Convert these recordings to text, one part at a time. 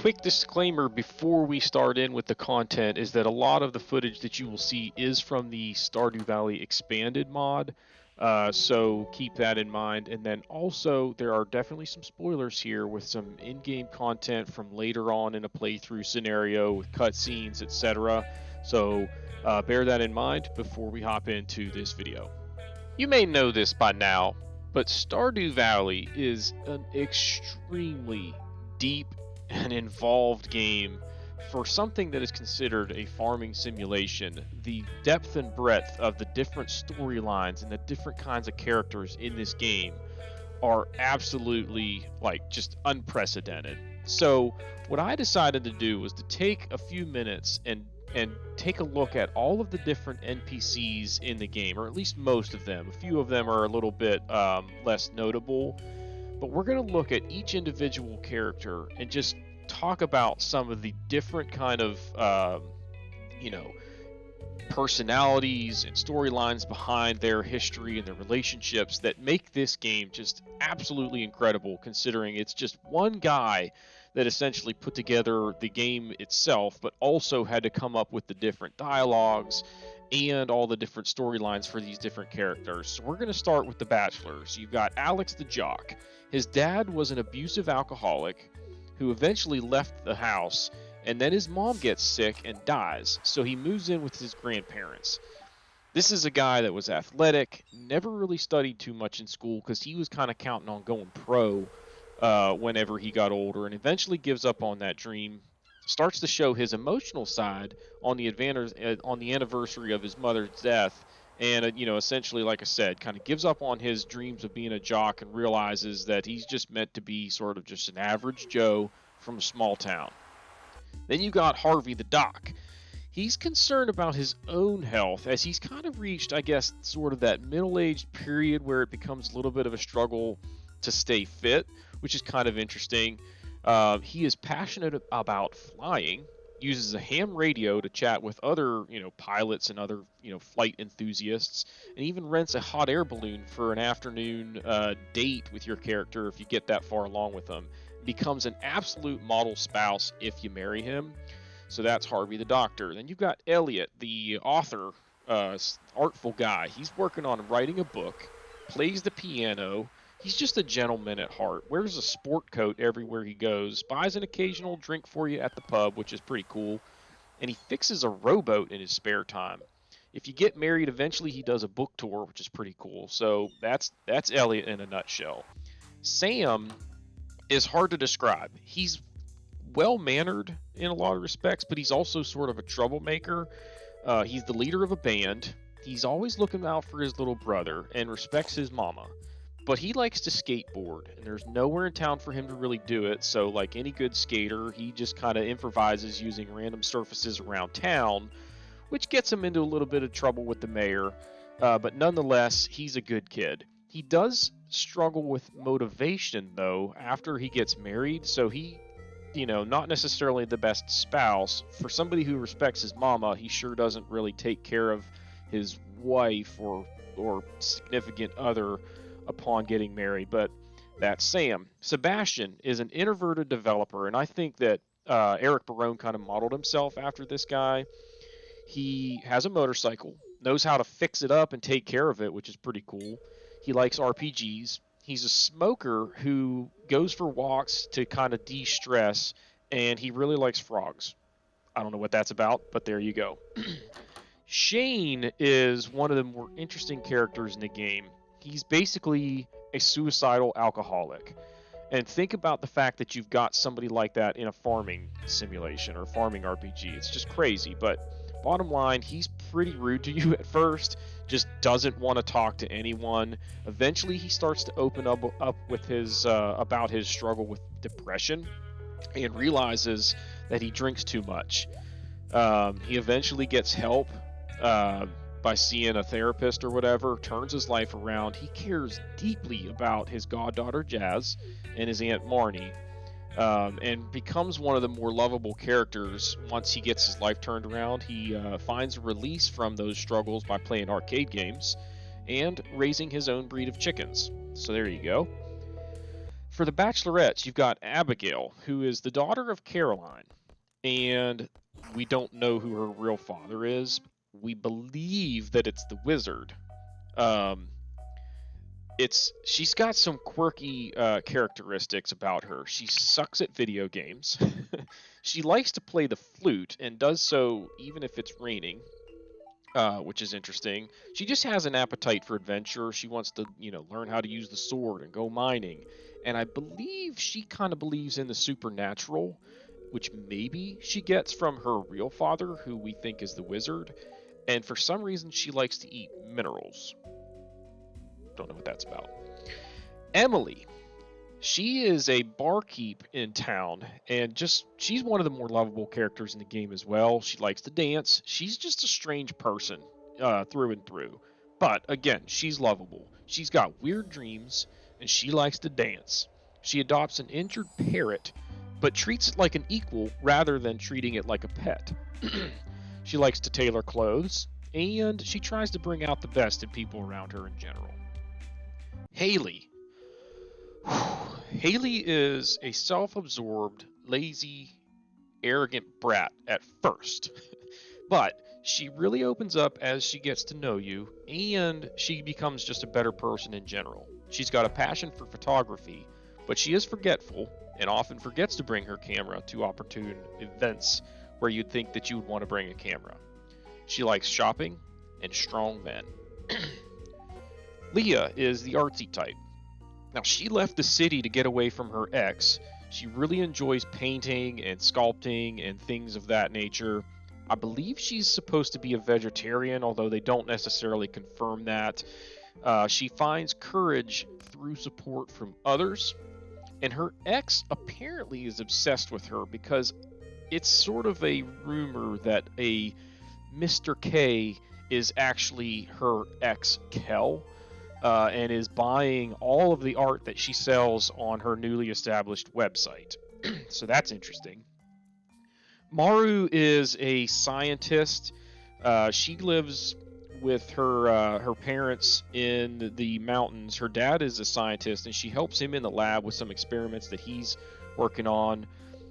quick disclaimer before we start in with the content is that a lot of the footage that you will see is from the Stardew Valley expanded mod, so keep that in mind. And then also there are definitely some spoilers here with some in-game content from later on in a playthrough scenario with cutscenes, etc. So bear that in mind before we hop into this video. You may know this by now, but Stardew Valley is an extremely deep and involved game for something that is considered a farming simulation. The depth and breadth of the different storylines and the different kinds of characters in this game are absolutely just unprecedented. So what I decided to do was to take a few minutes and take a look at all of the different NPCs in the game, or at least most of them. A few of them are a little bit less notable, but we're going to look at each individual character and just talk about some of the different kind of, personalities and storylines behind their history and their relationships that make this game just absolutely incredible, considering it's just one guy that essentially put together the game itself, but also had to come up with the different dialogues and all the different storylines for these different characters. So we're going to start with the bachelors. You've got Alex the jock. His dad was an abusive alcoholic who eventually left the house, and then his mom gets sick and dies, so he moves in with his grandparents. This is a guy that was athletic, never really studied too much in school because he was kind of counting on going pro whenever he got older, and eventually gives up on that dream. Starts to show his emotional side on the anniversary of his mother's death, and essentially, like I said, kind of gives up on his dreams of being a jock and realizes that he's just meant to be sort of just an average Joe from a small town. Then you got Harvey the doc. He's concerned about his own health as he's kind of reached, I guess, sort of that middle-aged period where it becomes a little bit of a struggle to stay fit, which is kind of interesting. He is passionate about flying, uses a ham radio to chat with other, pilots and other, flight enthusiasts, and even rents a hot air balloon for an afternoon date with your character if you get that far along with them. Becomes an absolute model spouse if you marry him. So that's Harvey the doctor. Then you've got Elliot, the author, artful guy. He's working on writing a book, plays the piano. He's just a gentleman at heart, wears a sport coat everywhere he goes, buys an occasional drink for you at the pub, which is pretty cool, and he fixes a rowboat in his spare time. If you get married, eventually he does a book tour, which is pretty cool. So that's Elliot in a nutshell. Sam is hard to describe. He's well-mannered in a lot of respects, but he's also sort of a troublemaker. He's the leader of a band. He's always looking out for his little brother and respects his mama. But he likes to skateboard, and there's nowhere in town for him to really do it, so like any good skater, he just kind of improvises using random surfaces around town, which gets him into a little bit of trouble with the mayor, but nonetheless, he's a good kid. He does struggle with motivation, though, after he gets married, so he, not necessarily the best spouse. For somebody who respects his mama, he sure doesn't really take care of his wife or significant other upon getting married, but that's Sam. Sebastian is an introverted developer, and I think that Eric Barone kind of modeled himself after this guy. He has a motorcycle, knows how to fix it up and take care of it, which is pretty cool. He likes RPGs. He's a smoker who goes for walks to kind of de-stress, and he really likes frogs. I don't know what that's about, but there you go. Shane is one of the more interesting characters in the game. He's basically a suicidal alcoholic. And think about the fact that you've got somebody like that in a farming simulation or farming RPG. It's just crazy. But bottom line, he's pretty rude to you at first, just doesn't want to talk to anyone. Eventually, he starts to open up with his about his struggle with depression and realizes that he drinks too much. He eventually gets help by seeing a therapist or whatever, turns his life around. He cares deeply about his goddaughter Jazz and his aunt Marnie, and becomes one of the more lovable characters once he gets his life turned around. He finds a release from those struggles by playing arcade games and raising his own breed of chickens. So there you go. For the bachelorettes, you've got Abigail, who is the daughter of Caroline, and we don't know who her real father is. We believe that it's the wizard. Um, she's got some quirky characteristics about her. She sucks at video games. She likes to play the flute and does so even if it's raining, which is interesting. She just has an appetite for adventure. She wants to, learn how to use the sword and go mining. And I believe she kind of believes in the supernatural, which maybe she gets from her real father, who we think is the wizard. And for some reason, she likes to eat minerals. Don't know what that's about. Emily. She is a barkeep in town, and she's one of the more lovable characters in the game as well. She likes to dance. She's just a strange person through and through. But again, she's lovable. She's got weird dreams, and she likes to dance. She adopts an injured parrot, but treats it like an equal rather than treating it like a pet. She likes to tailor clothes, and she tries to bring out the best in people around her in general. Haley. Haley is a self-absorbed, lazy, arrogant brat at first, but she really opens up as she gets to know you, and she becomes just a better person in general. She's got a passion for photography, but she is forgetful and often forgets to bring her camera to opportune events where you'd think that you would want to bring a camera. She likes shopping and strong men. Leah is the artsy type. Now, she left the city to get away from her ex. She really enjoys painting and sculpting and things of that nature. I believe she's supposed to be a vegetarian, although they don't necessarily confirm that. She finds courage through support from others, and her ex apparently is obsessed with her because it's sort of a rumor that a Mr. K is actually her ex Kel. And is buying all of the art that she sells on her newly established website. So that's interesting. Maru is a scientist. She lives with her parents in the mountains. Her dad is a scientist, and she helps him in the lab with some experiments that he's working on.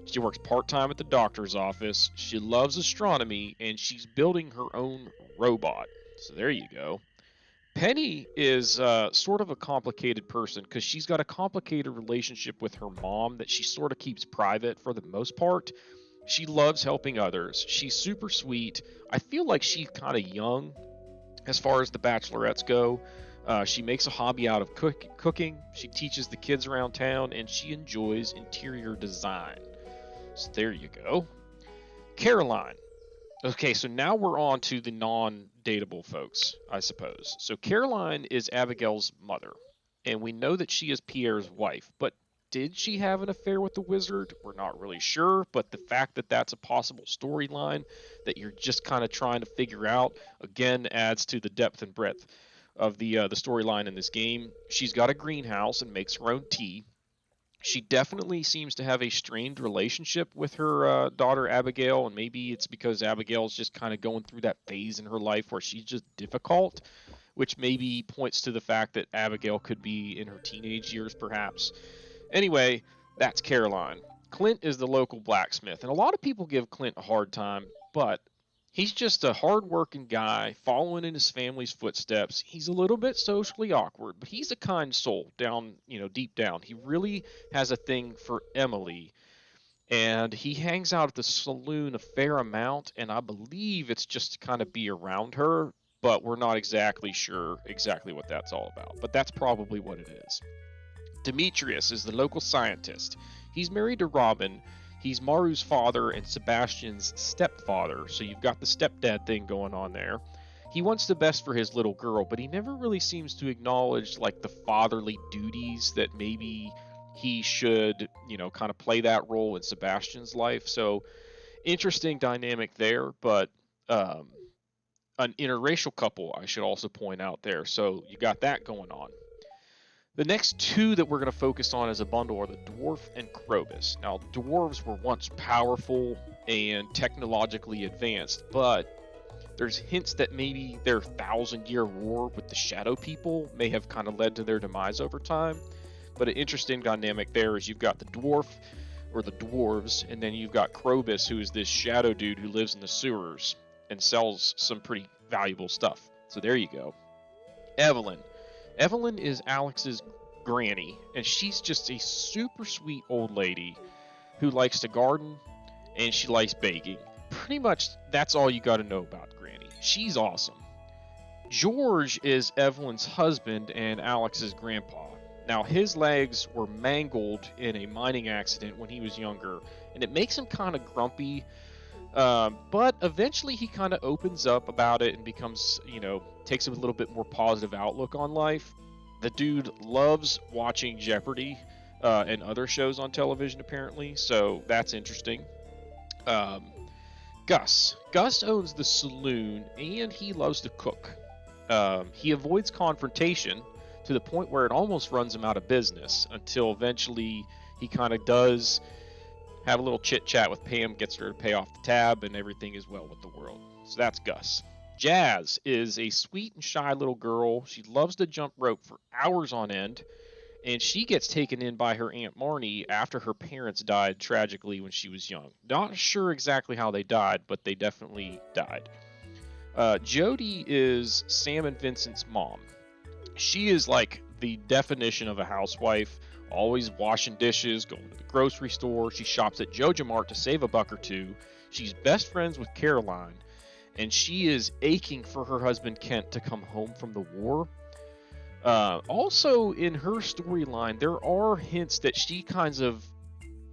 She works part-time at the doctor's office. She loves astronomy, and she's building her own robot. So there you go. Penny is sort of a complicated person because she's got a complicated relationship with her mom that she sort of keeps private for the most part. She loves helping others. She's super sweet. I feel like she's kind of young as far as the bachelorettes go. She makes a hobby out of cooking. She teaches the kids around town, and she enjoys interior design. So there you go. Caroline. Okay, so now we're on to the non-dateable folks, I suppose. So Caroline is Abigail's mother, and we know that she is Pierre's wife, but did she have an affair with the wizard? We're not really sure, but the fact that that's a possible storyline that you're just kind of trying to figure out, again, adds to the depth and breadth of the storyline in this game. She's got a greenhouse and makes her own tea. She definitely seems to have a strained relationship with her daughter Abigail, and maybe it's because Abigail's just kind of going through that phase in her life where she's just difficult, which maybe points to the fact that Abigail could be in her teenage years, perhaps. Anyway, that's Caroline. Clint is the local blacksmith, and a lot of people give Clint a hard time, but he's just a hard-working guy following in his family's footsteps. He's a little bit socially awkward, but he's a kind soul down, deep down. He really has a thing for Emily, and he hangs out at the saloon a fair amount, and I believe it's just to kind of be around her, but we're not exactly sure exactly what that's all about. But that's probably what it is. Demetrius is the local scientist. He's married to Robin. He's Maru's father and Sebastian's stepfather, so you've got the stepdad thing going on there. He wants the best for his little girl, but he never really seems to acknowledge like the fatherly duties that maybe he should, kind of play that role in Sebastian's life. So interesting dynamic there, but an interracial couple, I should also point out there. So you got that going on. The next two that we're going to focus on as a bundle are the Dwarf and Krobus. Now, dwarves were once powerful and technologically advanced, but there's hints that maybe their 1,000-year war with the Shadow People may have kind of led to their demise over time. But an interesting dynamic there is you've got the dwarf, or the dwarves, and then you've got Krobus, who is this shadow dude who lives in the sewers and sells some pretty valuable stuff. So there you go. Evelyn. Evelyn is Alex's granny, and she's just a super sweet old lady who likes to garden and she likes baking. Pretty much that's all you got to know about Granny. She's awesome. George is Evelyn's husband and Alex's grandpa. Now, his legs were mangled in a mining accident when he was younger, and it makes him kind of grumpy, but eventually he kind of opens up about it and becomes, takes a little bit more positive outlook on life. The dude loves watching Jeopardy and other shows on television, apparently, so that's interesting. Gus. Gus owns the saloon, and he loves to cook. He avoids confrontation to the point where it almost runs him out of business, until eventually he kind of does have a little chit-chat with Pam, gets her to pay off the tab, and everything is well with the world. So that's Gus. Jazz is a sweet and shy little girl. She loves to jump rope for hours on end, and she gets taken in by her Aunt Marnie after her parents died tragically when she was young. Not sure exactly how they died, but they definitely died. Jody is Sam and Vincent's mom. She is like the definition of a housewife, always washing dishes, going to the grocery store. She shops at Joja Mart to save a buck or two. She's best friends with Caroline, and she is aching for her husband Kent to come home from the war. Also, in her storyline, there are hints that she kinds of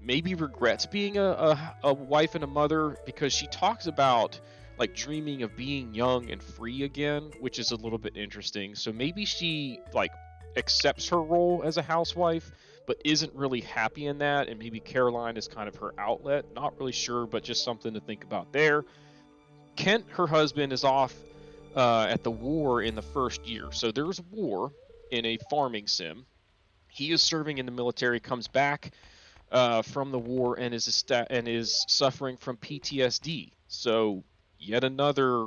maybe regrets being a wife and a mother, because she talks about like dreaming of being young and free again, which is a little bit interesting. So maybe she like accepts her role as a housewife, but isn't really happy in that, and maybe Caroline is kind of her outlet. Not really sure, but just something to think about there. Kent, her husband, is off at the war in the first year. So there's a war in a farming sim. He is serving in the military, comes back from the war, and is suffering from PTSD. So yet another,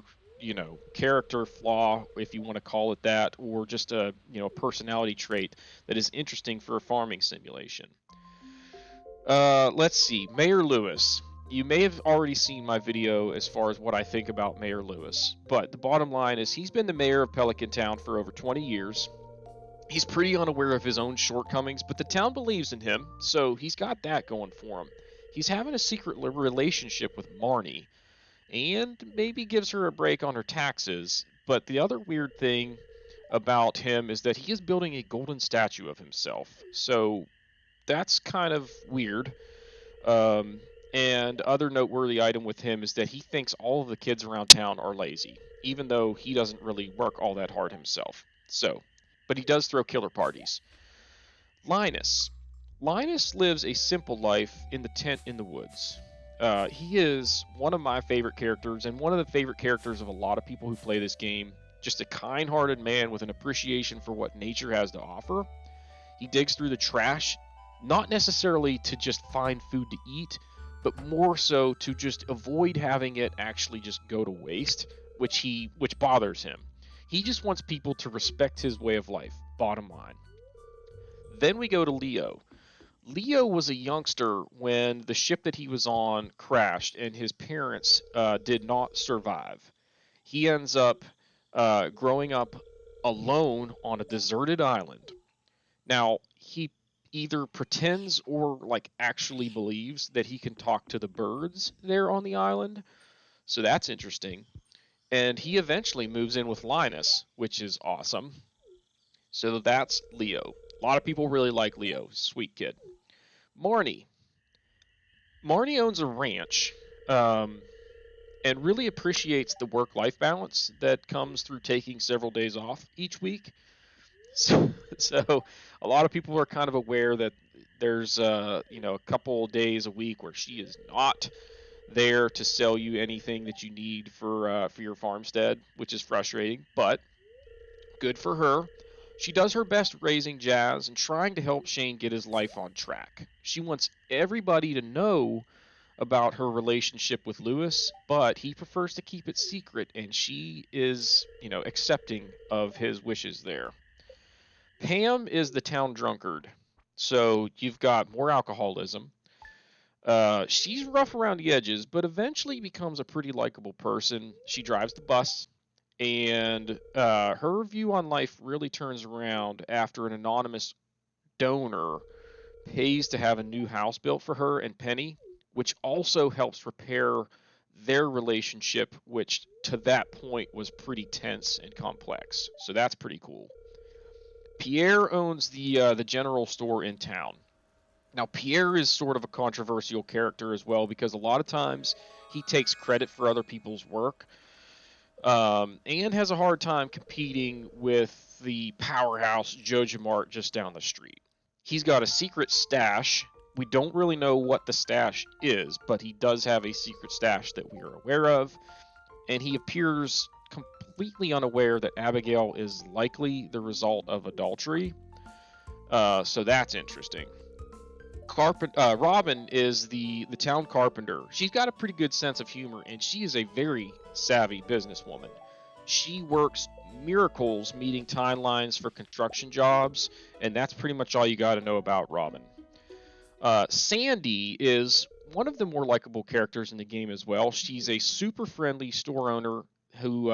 character flaw, if you want to call it that, or just a, personality trait that is interesting for a farming simulation. Let's see, Mayor Lewis. You may have already seen my video as far as what I think about Mayor Lewis, but the bottom line is he's been the mayor of Pelican Town for over 20 years. He's pretty unaware of his own shortcomings, but the town believes in him, so he's got that going for him. He's having a secret relationship with Marnie, and maybe gives her a break on her taxes, but the other weird thing about him is that he is building a golden statue of himself, so that's kind of weird. And other noteworthy item with him is that he thinks all of the kids around town are lazy, even though he doesn't really work all that hard himself. But he does throw killer parties. Linus. Linus lives a simple life in the tent in the woods. He is one of my favorite characters, and one of the favorite characters of a lot of people who play this game. Just a kind-hearted man with an appreciation for what nature has to offer. He digs through the trash, not necessarily to just find food to eat, but more so to just avoid having it actually just go to waste, which bothers him. He just wants people to respect his way of life, bottom line. Then we go to Leo. Leo was a youngster when the ship that he was on crashed, and his parents did not survive. He ends up growing up alone on a deserted island. Now, he either pretends or actually believes that he can talk to the birds there on the island. So that's interesting. And he eventually moves in with Linus, which is awesome. So that's Leo. A lot of people really like Leo. Sweet kid. Marnie. Marnie owns a ranch and really appreciates the work-life balance that comes through taking several days off each week. So a lot of people are kind of aware that there's a couple days a week where she is not there to sell you anything that you need for your farmstead, which is frustrating, but good for her. She does her best raising Jazz and trying to help Shane get his life on track. She wants everybody to know about her relationship with Lewis, but he prefers to keep it secret, and she is, accepting of his wishes there. Pam is the town drunkard. So you've got more alcoholism. She's rough around the edges, but eventually becomes a pretty likable person. She drives the bus, and her view on life really turns around after an anonymous donor pays to have a new house built for her and Penny, which also helps repair their relationship, which to that point was pretty tense and complex. So that's pretty cool. Pierre owns the general store in town. Now, Pierre is sort of a controversial character as well because a lot of times he takes credit for other people's work, and has a hard time competing with the powerhouse Joja Mart just down the street. He's got a secret stash. We don't really know what the stash is, but he does have a secret stash that we are aware of, and he appears completely unaware that Abigail is likely the result of adultery. So that's interesting. Robin is the town carpenter. She's got a pretty good sense of humor, and she is a very savvy businesswoman. She works miracles meeting timelines for construction jobs, and that's pretty much all you got to know about Robin. Sandy is one of the more likable characters in the game as well. She's a super friendly store owner who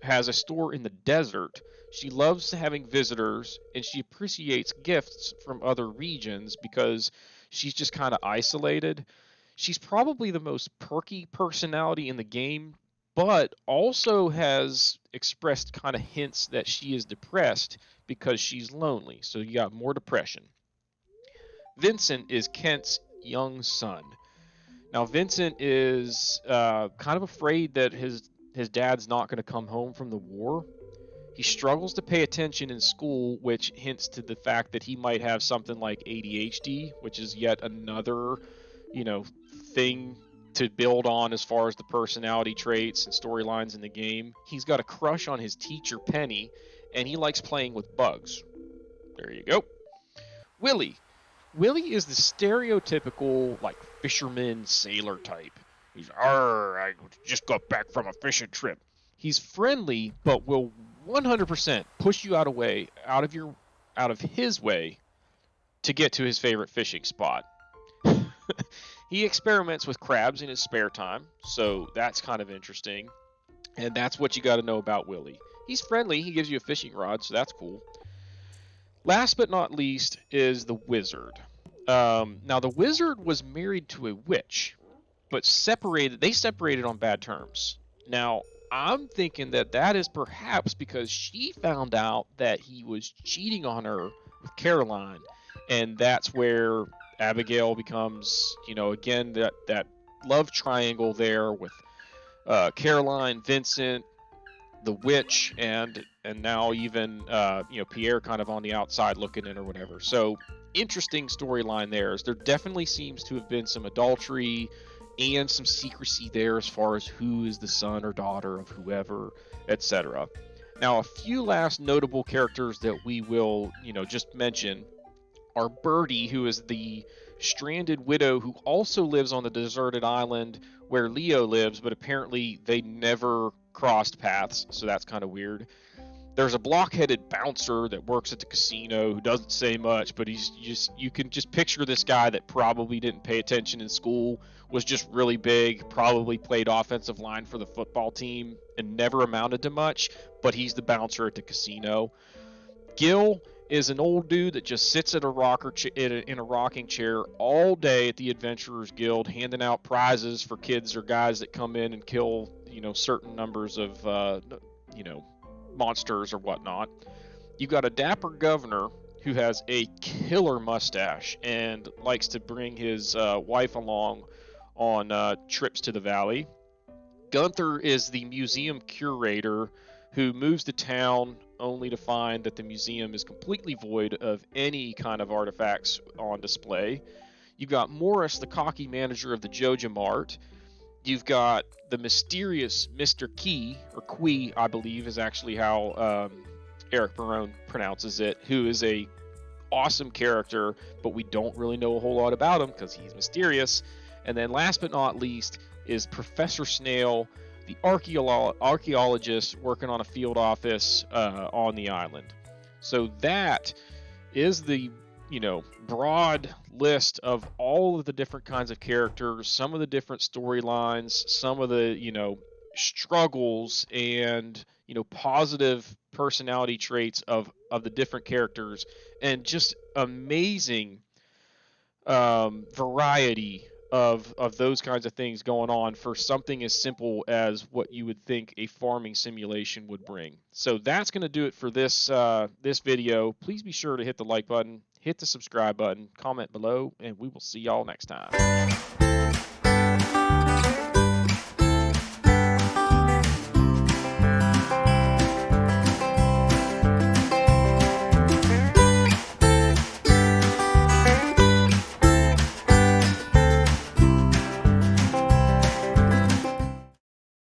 has a store in the desert. She loves having visitors, and she appreciates gifts from other regions because she's just kind of isolated. She's probably the most perky personality in the game, but also has expressed kind of hints that she is depressed because she's lonely. So you got more depression. Vincent is Kent's young son. Now, Vincent is kind of afraid that his dad's not going to come home from the war. He struggles to pay attention in school, which hints to the fact that he might have something like ADHD, which is yet another, thing to build on as far as the personality traits and storylines in the game. He's got a crush on his teacher, Penny, and he likes playing with bugs. There you go. Willie. Willie is the stereotypical, fisherman sailor type. He's, I just got back from a fishing trip. He's friendly, but will 100% push you out of his way to get to his favorite fishing spot. He experiments with crabs in his spare time, so that's kind of interesting. And that's what you got to know about Willie. He's friendly, he gives you a fishing rod, so that's cool. Last but not least is the wizard. Now, the wizard was married to a witch, but they separated on bad terms. Now, I'm thinking that is perhaps because she found out that he was cheating on her with Caroline, and that's where Abigail becomes, again, that love triangle there with Caroline, Vincent, the witch, and now even Pierre kind of on the outside looking in or whatever. So interesting storyline there. There definitely seems to have been some adultery and some secrecy there as far as who is the son or daughter of whoever, etc. Now, a few last notable characters that we will, just mention are Birdie, who is the stranded widow who also lives on the deserted island where Leo lives, but apparently they never crossed paths, so that's kind of weird. There's a block-headed bouncer that works at the casino who doesn't say much, but you can just picture this guy that probably didn't pay attention in school, was just really big, probably played offensive line for the football team, and never amounted to much, but he's the bouncer at the casino. Gil is an old dude that just sits at in a rocking chair all day at the Adventurers Guild, handing out prizes for kids or guys that come in and kill, certain numbers of, monsters or whatnot. You got a dapper governor who has a killer mustache and likes to bring his wife along on trips to the valley. Gunther is the museum curator who moves to town only to find that the museum is completely void of any kind of artifacts on display. You've got Morris, the cocky manager of the Joja Mart. You've got the mysterious Mr. Key, or Quee, I believe, is actually how Eric Barone pronounces it, who is a awesome character, but we don't really know a whole lot about him because he's mysterious. And then last but not least is Professor Snail, the archaeologist working on a field office on the island. So that is the broad list of all of the different kinds of characters, some of the different storylines, some of the, struggles and, positive personality traits of the different characters, and just amazing variety of those kinds of things going on for something as simple as what you would think a farming simulation would bring. So that's going to do it for this video. Please be sure to hit the like button, hit the subscribe button, comment below, and we will see y'all next time.